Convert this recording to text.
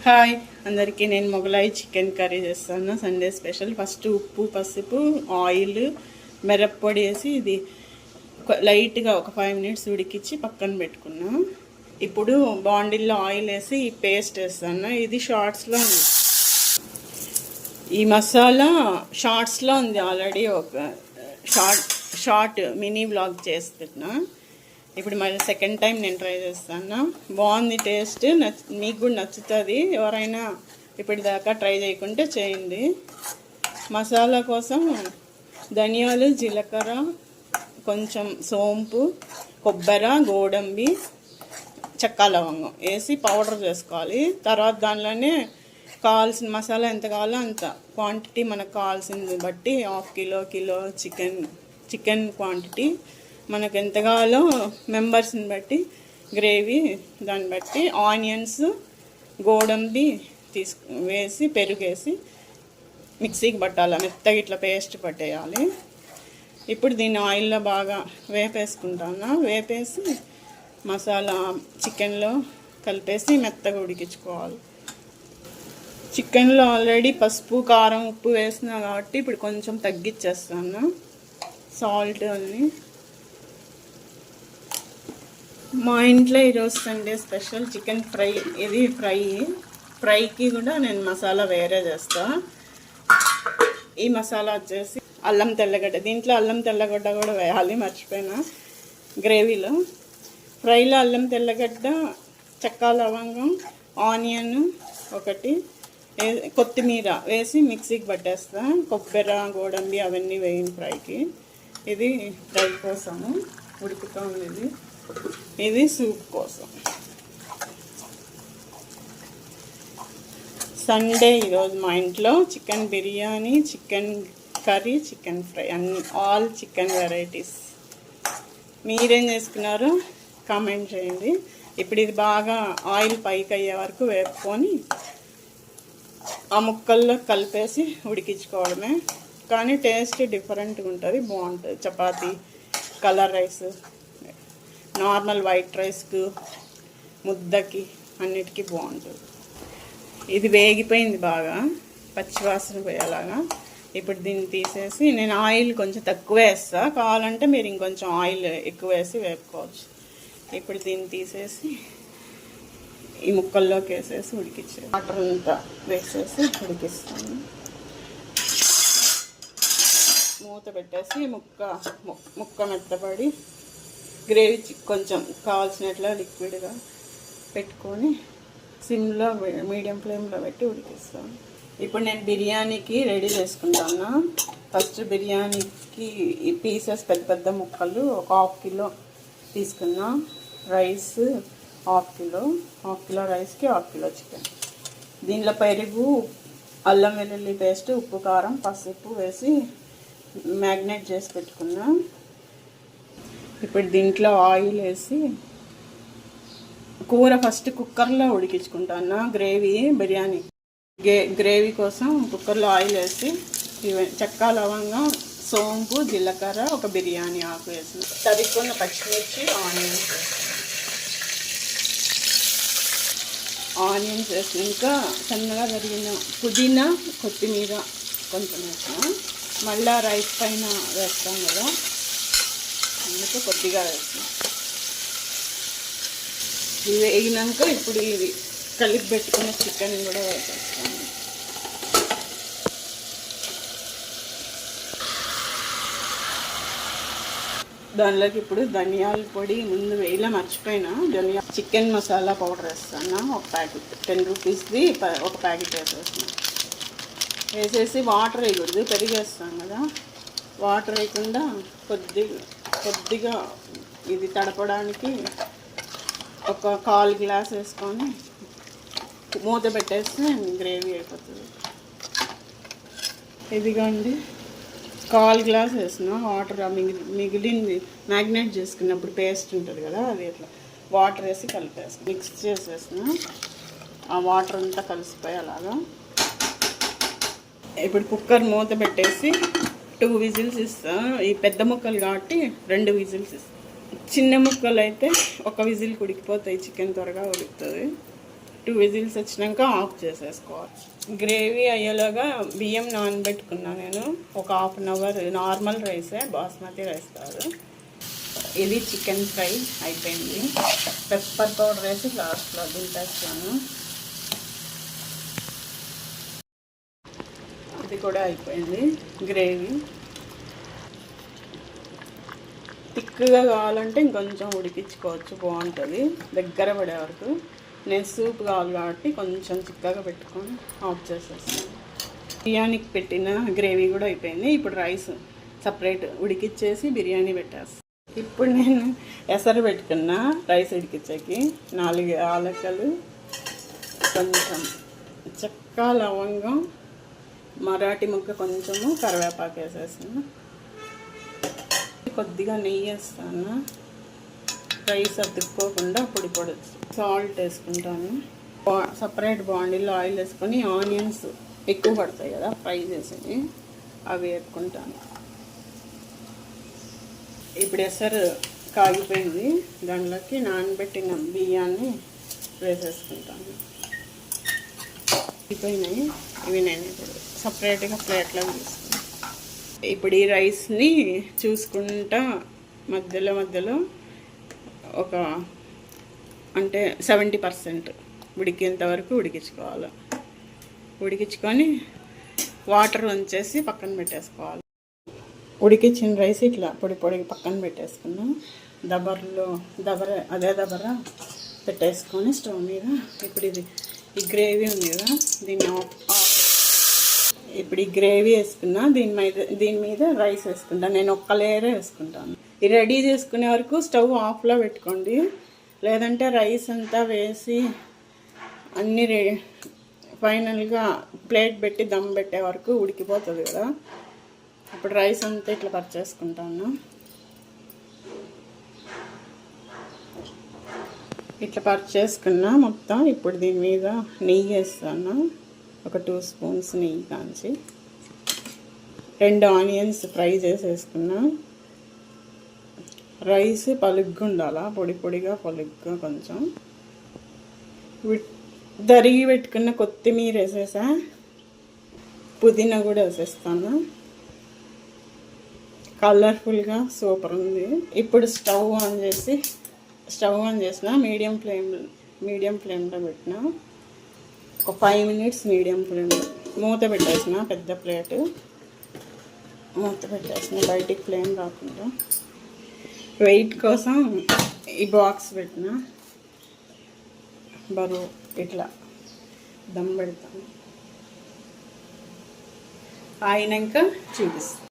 Hi అందరికీ, నేను Mughlai chicken curry చేస్తాను. Sunday special. ఫస్ట్ ఉప్పు, పసుపు, ఆయిల్, మిరప్పొడి వేసి ఇది లైట్గా ఒక 5 minutes ఉడికించి పక్కన పెట్టుకున్నా. ఇప్పుడు బాండిల్లో ఆయిల్ వేసి ఈ పేస్ట్ వేస్తాను. ఇది షార్ట్స్లో ఉంది, ఈ మసాలా షార్ట్స్లో ఉంది ఆల్రెడీ. ఒక షార్ట్ మినీ వ్లాగ్ చేస్తున్నా. ఇప్పుడు మళ్ళీ సెకండ్ టైం నేను ట్రై చేస్తాను. బాగుంది టేస్ట్, మీకు కూడా నచ్చుతుంది. ఎవరైనా ఇప్పటిదాకా ట్రై చేయకుంటే చేయండి. మసాలా కోసం ధనియాలు, జీలకర్ర, కొంచెం సోంపు, కొబ్బరి, గోడంబి, చెక్క, లవంగం వేసి పౌడర్ చేసుకోవాలి. తర్వాత దానిలోనే కావాల్సిన మసాలా ఎంత కావాలో అంత క్వాంటిటీ మనకు కావాల్సింది బట్టి 1/2 కిలో చికెన్ క్వాంటిటీ మనకు ఎంత కావాలో మెంబర్స్ని బట్టి గ్రేవీ దాన్ని బట్టి ఆనియన్స్, గోడంబి వేసి పెరుగేసి మిక్సీకి పట్టాలి. మెత్తగా ఇట్లా పేస్ట్ పట్టేయాలి. ఇప్పుడు దీన్ని ఆయిల్లో బాగా వేపేసుకుంటాను. వేపేసి మసాలా చికెన్లో కలిపేసి మెత్తగా ఉడికించుకోవాలి. చికెన్లో ఆల్రెడీ పసుపు, కారం, ఉప్పు వేసినా కాబట్టి ఇప్పుడు కొంచెం తగ్గించేస్తాను సాల్ట్ అన్నీ. మా ఇంట్లో ఈరోజు సండే స్పెషల్ చికెన్ ఫ్రై. ఇది ఫ్రైకి కూడా నేను మసాలా వేరే చేస్తా. ఈ మసాలా వచ్చేసి అల్లం తెల్లగడ్డ. దీంట్లో అల్లం తెల్లగడ్డ కూడా వేయాలి, మర్చిపోయినా. గ్రేవీలో ఫ్రైలో అల్లం తెల్లగడ్డ, చెక్క, లవంగం, ఆనియన్ ఒకటి, కొత్తిమీర వేసి మిక్సీకి పట్టేస్తా. కొబ్బరి, గోడంబి అవన్నీ వేయిన ఫ్రైకి. ఇది ఫ్రై కోసము ఉడుకుతూ ఉంది. ఇది సూప్ కోసం. సండే ఈరోజు మా ఇంట్లో chicken biryani, chicken curry, chicken fry, అన్ని ఆల్ చికెన్ వెరైటీస్. మీరేం చేసుకున్నారో కామెంట్ చేయండి. ఇప్పుడు ఇది బాగా ఆయిల్ పైకి అయ్యే వరకు వేపుకొని ఆ ముక్కల్లో కలిపేసి ఉడికించుకోవడమే. కానీ టేస్ట్ డిఫరెంట్గా ఉంటుంది, బాగుంటుంది. Chapati, colour rice, normal white రైస్కు, ముద్దకి అన్నిటికీ బాగుంటుంది. ఇది వేగిపోయింది బాగా, పచ్చివాసన పోయేలాగా. ఇప్పుడు దీన్ని తీసేసి నేను ఆయిల్ కొంచెం తక్కువ వేస్తా, కావాలంటే మీరు ఇంకొంచెం ఆయిల్ ఎక్కువ వేసి వేపుకోవచ్చు. ఇప్పుడు దీన్ని తీసేసి ఈ ముక్కల్లోకి వేసేసి ఉడికించాను. వాటర్ అంతా వేసేసి ఉడికిస్తాను. మూత పెట్టేసి ముక్క మెత్తపడి గ్రేవీ కొంచెం కావాల్సినట్లా లిక్విడ్గా పెట్టుకొని సిమ్లో మీడియం ఫ్లేమ్లో పెట్టి ఉడికిస్తాను. ఇప్పుడు నేను బిర్యానీకి రెడీ చేసుకుంటాను. ఫస్ట్ బిర్యానీకి ఈ పీసెస్ పెద్ద ముక్కలు ఒక 1/2 కిలో తీసుకున్నా. రైస్ 1/2 కిలో రైస్కి 1/2 కిలో చికెన్. దీనిలో పెరుగు, అల్లం వెల్లుల్లి పేస్ట్, ఉప్పు, కారం, పసుపు వేసి మ్యాగ్నేట్ చేసి పెట్టుకున్నా. ఇప్పుడు దీంట్లో ఆయిల్ వేసి కూర ఫస్ట్ కుక్కర్లో ఉడికించుకుంటాను. బిర్యానీ గ్రేవీ కోసం కుక్కర్లో ఆయిల్ వేసి చెక్క, లవంగం, సోంపు, జీలకర్ర, ఒక బిర్యానీ ఆకు వేసిన తరుక్కున్న పచ్చిమిర్చి, ఆనియన్స్ వేసి ఇంకా సన్నగా తరిగిన పుదీనా, కొత్తిమీర కొంచెం వేసాం. మళ్ళీ రైస్ పైన వేస్తాం కదా, అందుకే కొద్దిగా వేస్తాం. ఇవి వేగినాక ఇప్పుడు ఇది కలిపి పెట్టుకున్న చికెన్ కూడా వేసేస్తాను. దానిలోకి ఇప్పుడు ధనియాల పొడి ముందు వేయలే, మర్చిపోయినా. చికెన్ మసాలా పౌడర్ వేస్తాను ఒక ప్యాకెట్. 10 రూపీస్ది ఒక ప్యాకెట్ వేసేస్తాను. వేసేసి వాటర్ వేయకూడదు, పెరిగేస్తాం కదా. వాటర్ వేయకుండా కొద్దిగా ఇది తడపడానికి ఒక 1/4 గ్లాస్ వేసుకొని మూత పెట్టేస్తే గ్రేవీ అయిపోతుంది. ఇదిగోండి 1/4 గ్లాస్ వేసిన వాటర్. మిగిలింది మ్యాగ్నేట్ చేసుకున్నప్పుడు పేస్ట్ ఉంటుంది కదా, అది అట్లా వాటర్ వేసి కలిపేస్తాను. మిక్స్ చేసేసిన ఆ వాటర్ అంతా కలిసిపోయి అలాగా. ఇప్పుడు కుక్కర్ మూత పెట్టేసి 2 విజిల్స్ ఇస్తాను. ఈ పెద్ద ముక్కలు కాబట్టి 2 విజిల్స్ ఇస్తాను. చిన్న ముక్కలు అయితే 1 విజిల్ ఉడికిపోతాయి, చికెన్ త్వరగా ఉడుకుతుంది. 2 విజిల్స్ వచ్చినాక ఆఫ్ చేసేసుకోవాలి. గ్రేవీ అయ్యేలాగా బియ్యం నానబెట్టుకున్నా నేను ఒక హాఫ్ అన్ అవర్. నార్మల్ రైసే, బాస్మతి రైస్ కాదు. ఇది చికెన్ ఫ్రై అయిపోయింది. పెప్పర్ పౌడర్ వేసి లాస్ట్లో దింపేస్తాను. ఇది కూడా అయిపోయింది. గ్రేవీ థిక్గా కావాలంటే ఇంకొంచెం ఉడికించుకోవచ్చు, బాగుంటుంది దగ్గర పడే వరకు. నేను సూప్ కావాలి కాబట్టి కొంచెం చిక్కగా పెట్టుకొని ఆఫ్ చేసేస్తాను. బిర్యానీకి పెట్టిన గ్రేవీ కూడా అయిపోయింది. ఇప్పుడు రైస్ సపరేట్ ఉడికిచ్చేసి బిర్యానీ పెట్టేస్తాను. ఇప్పుడు నేను ఎసరు పెట్టుకున్నా రైస్ ఉడికిచ్చాకి. 4 యాలకులు, కొంచెం చెక్క, లవంగం, మరాఠీ ముక్క, కొంచెము కరివేపాకు వేసేసాను. కొద్దిగా నెయ్యి వేస్తాను. రైస్ అతుక్కోకుండా పొడి పొడి. సాల్ట్ వేసుకుంటాను. సపరేట్ బాండీలో ఆయిల్ వేసుకొని ఆనియన్స్ ఎక్కువ పడతాయి కదా ఫ్రై చేసి, అవి వేసుకుంటాను. ఇప్పుడు ఎసరు కాగిపోయింది. దాంట్లోకి నానబెట్టిన బియ్యాన్ని వేసేసుకుంటాను. అయిపోయినాయి ఇవి. నేను ఇప్పుడు సపరేట్గా ప్లేట్లో తీసుకుంటాను. ఇప్పుడు ఈ రైస్ని చూసుకుంటా మధ్యలో మధ్యలో ఒక అంటే 70% ఉడికేంత వరకు ఉడికించుకోవాలి. ఉడికించుకొని వాటర్ ఉంచేసి పక్కన పెట్టేసుకోవాలి. ఉడికించిన రైస్ ఇట్లా పొడి పొడికి పక్కన పెట్టేసుకున్నాం. దబర పెట్టేసుకొని స్టవ్ మీద ఇప్పుడు ఈ గ్రేవీ ఉంది కదా, దీన్ని ఇప్పుడు ఈ గ్రేవీ వేసుకున్నా. దీని మీద రైస్ వేసుకుంటాను. నేను ఒక్క లేయరే వేసుకుంటాను. ఇది రెడీ చేసుకునే వరకు స్టవ్ ఆఫ్లో పెట్టుకోండి, లేదంటే రైస్ అంతా వేసి అన్నీ ఫైనల్గా ప్లేట్ పెట్టి దమ్ పెట్టే వరకు ఉడికిపోతుంది కదా. ఇప్పుడు రైస్ అంతా ఇట్లా కట్ చేసుకుంటాను. ఇట్లా కట్ చేసుకున్నా మొత్తం. ఇప్పుడు దీని మీద నెయ్యి వేస్తాను. ఒక 2 స్పూన్స్ నెయ్యి కాంచి 2 ఆనియన్స్ ఫ్రై చేసేసుకున్నా. రైస్ పలుగ్గా ఉండాలా, పొడి పొడిగా పలుగ్గా. కొంచెం తరిగి పెట్టుకున్న కొత్తిమీర వేసేసా. పుదీనా కూడా వేసేస్తాను. కలర్ఫుల్గా సూపర్ ఉంది. ఇప్పుడు స్టవ్ ఆన్ చేసిన మీడియం ఫ్లేమ్లో పెట్టిన. ఒక 5 మినిట్స్ మీడియం ఫ్లేమ్లో మూత పెట్టేసిన. పెద్ద ప్లేట్ మూత పెట్టేసిన, బయటికి ఫ్లేమ్ రాకుండా. వెయిట్ కోసం ఈ బాక్స్ పెట్టిన. బరువు ఇట్లా దమ్ పెడతాను. అయినాక చూపిస్తాను.